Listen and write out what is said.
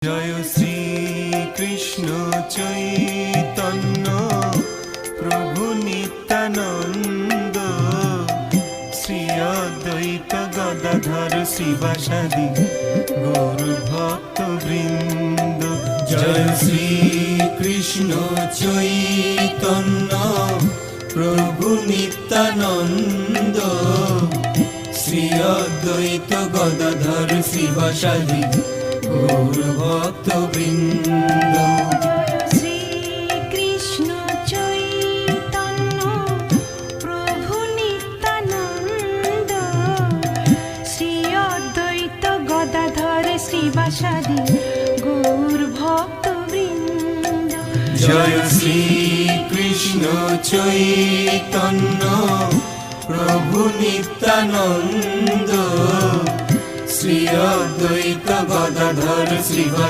জয় শ্রী কৃষ্ণ চৈতন্য প্রভু নিত্যানন্দ, শ্রী অদ্বৈত গদাধর শিবাসাদি গৌর ভক্ত বৃন্দ। জয় শ্রী কৃষ্ণ চৈতন্য প্রভু নিত্যানন্দ, শ্রী অদ্বৈত গদাধর শিবাসাদি গৌর ভক্ত বৃন্দ। শ্রী কৃষ্ণ চৈতন্য প্রভু নিত্যানন্দ, শ্রী অদ্বৈত গদাধর শ্রীবাসাদি গৌর ভক্ত বৃন্দ। জয় শ্রী কৃষ্ণ চৈতন্য প্রভু নিত্যানন্দ, শ্রী অদ্বৈত গদাধর শ্রীবাসাদি